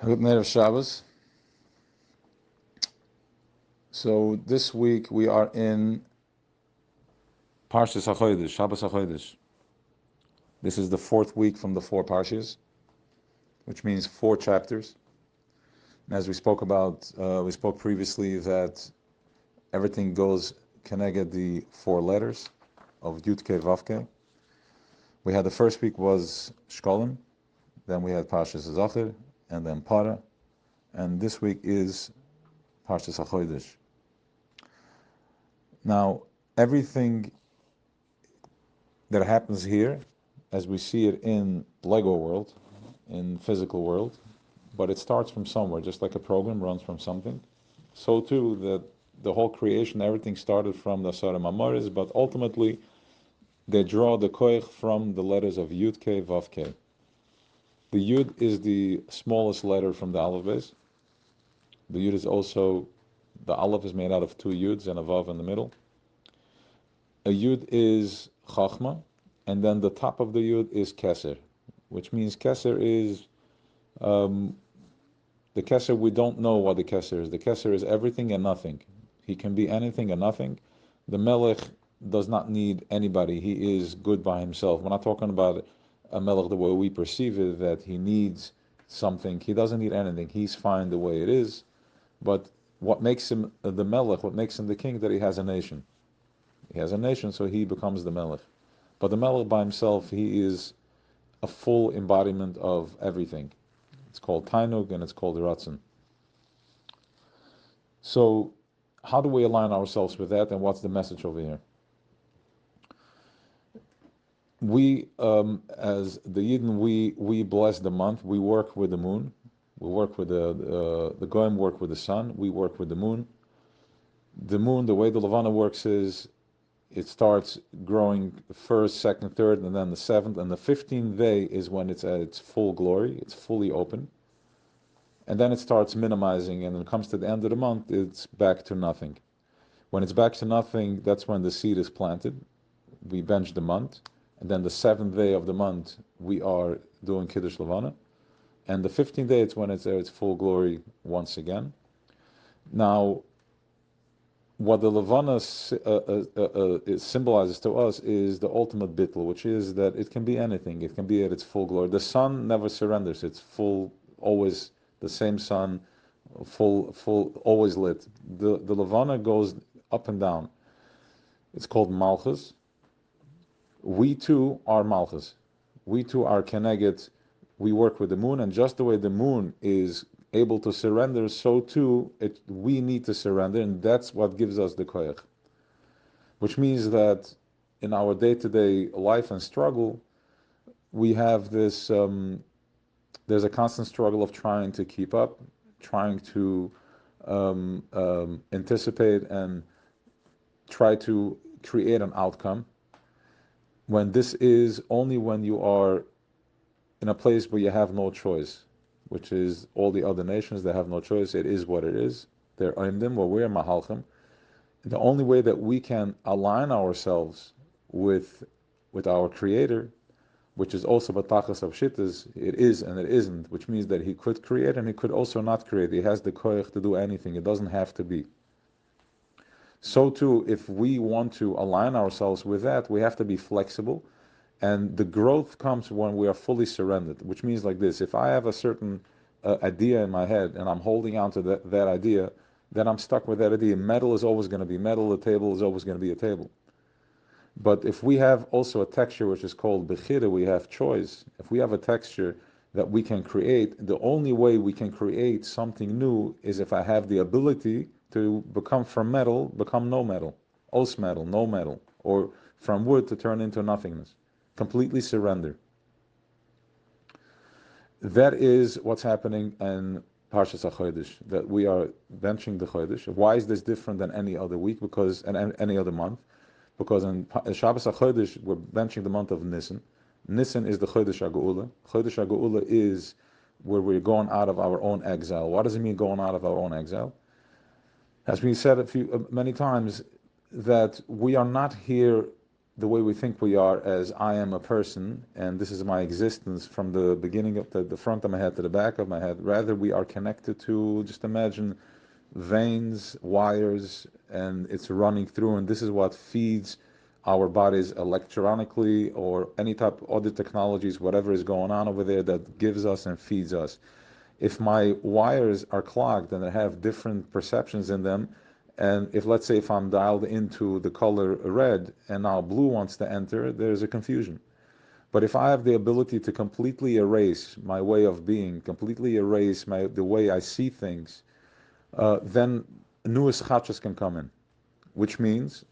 Good night of Shabbos. So this week we are in Parshas HaChodesh, Shabbos HaChodesh. This is the fourth week from the four Parshas, which means four chapters. And as we spoke previously that everything goes connected the four letters of Yud-Ke Vav-Ke. We had the first week was Shkolim, then we had Parshas Zachir, and then Para, and this week is Parshas HaChodesh. Now, everything that happens here, as we see it in Lego world, in physical world, but it starts from somewhere, just like a program runs from something. So too, that the whole creation, everything started from the Asara Mamoris, but ultimately they draw the koich from the letters of Yud K, Vav K. The Yud is the smallest letter from the Aleph base. The Yud is also, the Aleph is made out of two Yuds and a Vav in the middle. A Yud is Chachma, and then the top of the Yud is Keser, which means Keser is, the Keser, we don't know what the Keser is. The Keser is everything and nothing. He can be anything and nothing. The Melech does not need anybody. He is good by himself. We're not talking about a Melech the way we perceive it, that he needs something. He doesn't need anything. He's fine the way it is. But what makes him the Melech, what makes him the king, that he has a nation. He has a nation, so he becomes the Melech. But the Melech by himself, he is a full embodiment of everything. It's called Tainug and it's called Ratzon. So, how do we align ourselves with that, and what's the message over here? We, as the Yidden, we bless the month. We work with the moon. We work with the Goyim work with the sun. We work with the moon. The moon, the way the Levana works is, it starts growing first, second, third, and then the seventh, and the 15th day is when it's at its full glory, it's fully open. And then it starts minimizing, and when it comes to the end of the month, it's back to nothing. When it's back to nothing, that's when the seed is planted. We bench the month, and then the 7th day of the month, we are doing Kiddush Levana. And the 15th day, it's when it's at its full glory once again. Now, what the Levana it symbolizes to us is the ultimate bittul, which is that it can be anything. It can be at its full glory. The sun never surrenders. It's full, always the same sun, full, always lit. The Levana goes up and down. It's called Malchus. We too are Malchus. We too are Keneged. We work with the moon, and just the way the moon is able to surrender, so too we need to surrender, and that's what gives us the koyach. Which means that in our day-to-day life and struggle, we have this, there's a constant struggle of trying to keep up, trying to anticipate and try to create an outcome, when this is only when you are in a place where you have no choice, which is all the other nations that have no choice. It is what it is. They're Oimdim, where we're Mahalchim. The only way that we can align ourselves with our Creator, which is also Batachas of Shittas, it is and it isn't, which means that He could create and He could also not create. He has the koyach to do anything. It doesn't have to be. So too, if we want to align ourselves with that, we have to be flexible. And the growth comes when we are fully surrendered, which means like this: if I have a certain idea in my head and I'm holding on to that idea, then I'm stuck with that idea. Metal is always going to be metal, a table is always going to be a table. But if we have also a texture which is called bechira, we have choice. If we have a texture that we can create, the only way we can create something new is if I have the ability to become from metal, become no metal, os metal, no metal, or from wood to turn into nothingness. Completely surrender. That is what's happening in Parshas HaChodesh, that we are benching the Chodesh. Why is this different than any other week? Because and any other month? Because in Shabbos HaChodesh we're benching the month of Nisan. Nisan is the Chodesh HaGeula. Chodesh HaGeula is where we're going out of our own exile. What does it mean going out of our own exile? As we said many times, that we are not here the way we think we are as I am a person, and this is my existence from the beginning of the front of my head to the back of my head. Rather, we are connected to, just imagine, veins, wires, and it's running through, and this is what feeds our bodies electronically or any type of other technologies, whatever is going on over there that gives us and feeds us. If my wires are clogged and I have different perceptions in them, and if, let's say, if I'm dialed into the color red and now blue wants to enter, there's a confusion. But if I have the ability to completely erase my way of being, completely erase the way I see things, then new chachas can come in, which means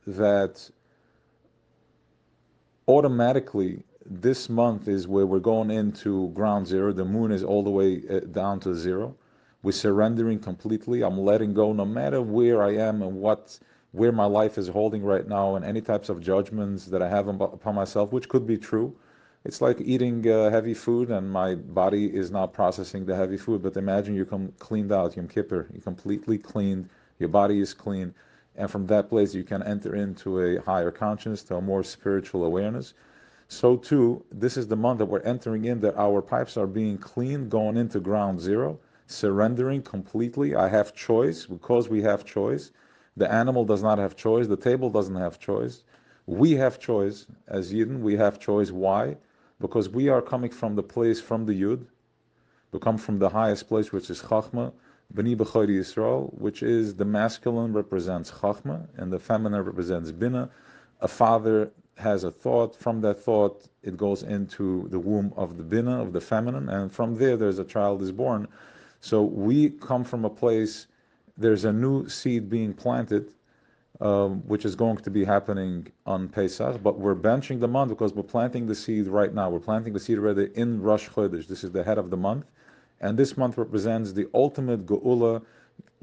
that automatically this month is where we're going into ground zero. The moon is all the way down to zero. We're surrendering completely. I'm letting go, no matter where I am and where my life is holding right now, and any types of judgments that I have upon myself, which could be true. It's like eating heavy food, and my body is not processing the heavy food. But imagine you come cleaned out, Yom Kippur, you're completely cleaned, your body is clean, and from that place you can enter into a higher consciousness, to a more spiritual awareness. So too, this is the month that we're entering in, that our pipes are being cleaned, going into ground zero, surrendering completely. I have choice, because we have choice. The animal does not have choice. The table doesn't have choice. We have choice as Yidden. We have choice. Why? Because we are coming from the place, from the Yud. We come from the highest place, which is Chachma, B'ni B'chori Yisrael, which is the masculine represents Chachma and the feminine represents Bina. A father has a thought. From that thought, it goes into the womb of the Bina, of the feminine, and from there, there's a child is born. So we come from a place, there's a new seed being planted, which is going to be happening on Pesach, but we're benching the month because we're planting the seed right now. We're planting the seed already in Rosh Chodesh. This is the head of the month, and this month represents the ultimate geula,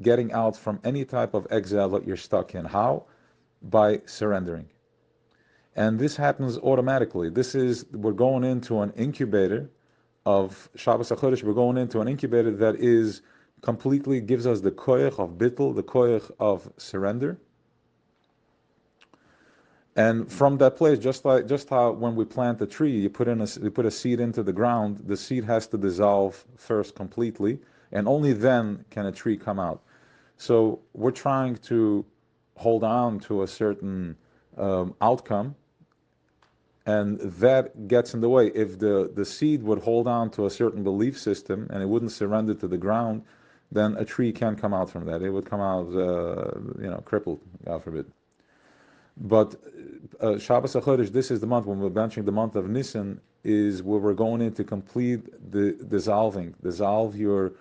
getting out from any type of exile that you're stuck in. How? By surrendering. And this happens automatically. We're going into an incubator of Shabbos HaChodesh. We're going into an incubator that is completely gives us the koyach of bittul, the koyach of surrender. And from that place, just how when we plant a tree, you put a seed into the ground, the seed has to dissolve first completely, and only then can a tree come out. So we're trying to hold on to a certain outcome, and that gets in the way. If the seed would hold on to a certain belief system and it wouldn't surrender to the ground, then a tree can't come out from that. It would come out, crippled, God forbid. But Shabbos HaChodesh, this is the month when we're benching the month of Nisan, is where we're going in to complete the dissolve your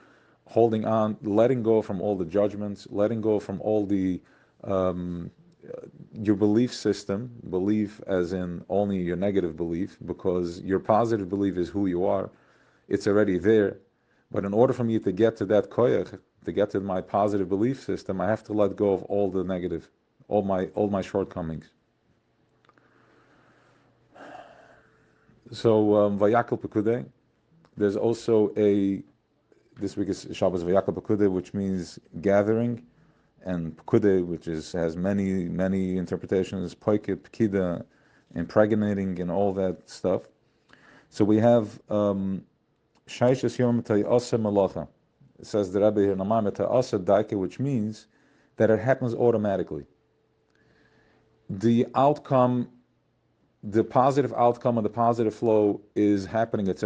holding on, letting go from all the judgments, letting go from all the your belief system, belief as in only your negative belief, because your positive belief is who you are. It's already there. But in order for me to get to that koyach, to get to my positive belief system, I have to let go of all the negative, all my shortcomings. So Vayakal Pekudei, there's also this week is Shabbos Vayakal Pekudei, which means gathering, and Pekudei, which has many interpretations, Poiket, Pekida, impregnating, and all that stuff. So we have Shaishas Yom Ta'asa Malacha. It says the Rebbe here, Namam Ta'asa Daike, which means that it happens automatically. The outcome, the positive outcome of the positive flow is happening. It's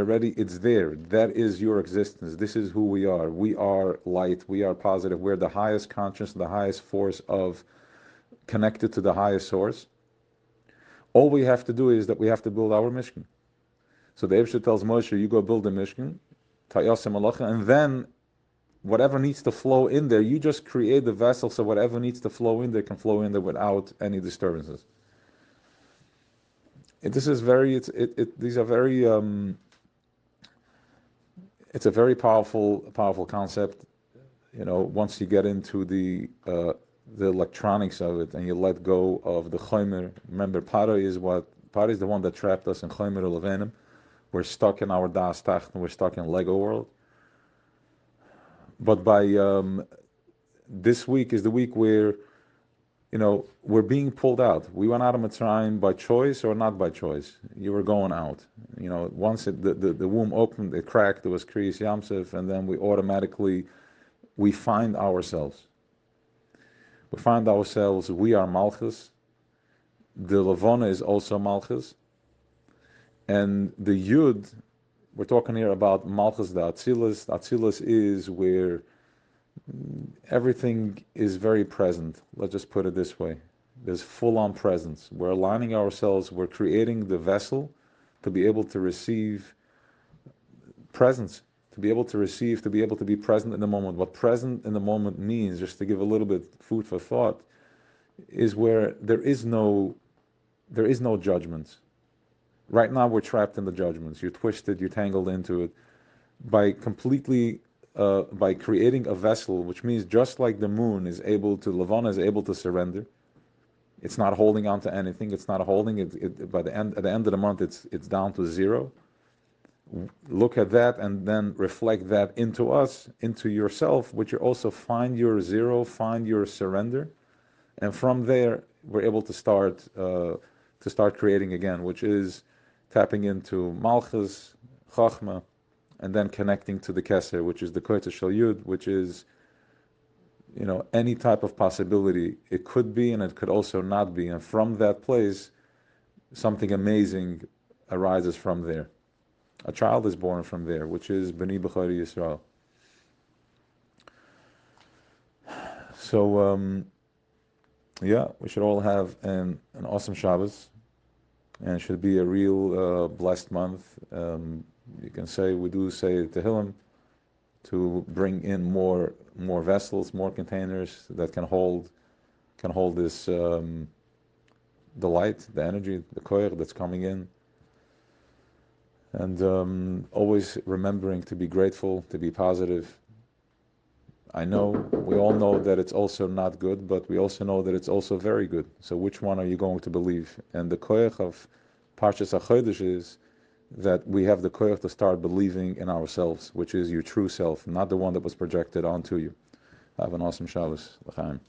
there. That is your existence. This is who we are. We are light. We are positive. We're the highest conscious, the highest force of connected to the highest source. All we have to do is that we have to build our Mishkan. So the Eibshter tells Moshe, you go build the Mishkan, Ta'yasem Malacha, and then whatever needs to flow in there, you just create the vessel so whatever needs to flow in there can flow in there without any disturbances. These are very. It's a very powerful concept. Once you get into the electronics of it and you let go of the chomer. Remember, Paro is the one that trapped us in chomer ulevenim. We're stuck in our das tacht, and we're stuck in Lego world. But by this week is the week where we're being pulled out. We went out of Mitzrayim by choice or not by choice. You were going out. Once the womb opened, it cracked, there was Kriyas Yamsef, and then we find ourselves. We are Malchus. The Levana is also Malchus. And the Yud, we're talking here about Malchus, the Atzilus. Atzilus is where everything is very present. Let's just put it this way. There's full-on presence. We're aligning ourselves. We're creating the vessel to be able to receive presence, to be able to receive, to be able to be present in the moment. What present in the moment means, just to give a little bit food for thought, is where there is no judgments. Right now we're trapped in the judgments. You're twisted, you're tangled into it. By creating a vessel, which means just like the moon Levana is able to surrender. It's not holding on to anything. It's not holding it. At the end of the month, it's down to zero. Look at that and then reflect that into us, into yourself, which you also find your zero, find your surrender, and from there we're able to start creating again, which is tapping into Malchus, Chachma, and then connecting to the Keser, which is the Koyta Shel Yud, which is, any type of possibility. It could be and it could also not be. And from that place, something amazing arises from there. A child is born from there, which is B'nai B'chari Yisrael. So, we should all have an awesome Shabbos, and it should be a real blessed month. You can say, we do say Tehillim to bring in more vessels, more containers that can hold this the light, the energy, the koyach that's coming in, and always remembering to be grateful, to be positive. I know we all know that it's also not good, but we also know that it's also very good. So which one are you going to believe? And the koyach of Parshas HaChodesh is that we have the koyach to start believing in ourselves, which is your true self, not the one that was projected onto you. Have an awesome Shabbos. L'chaim.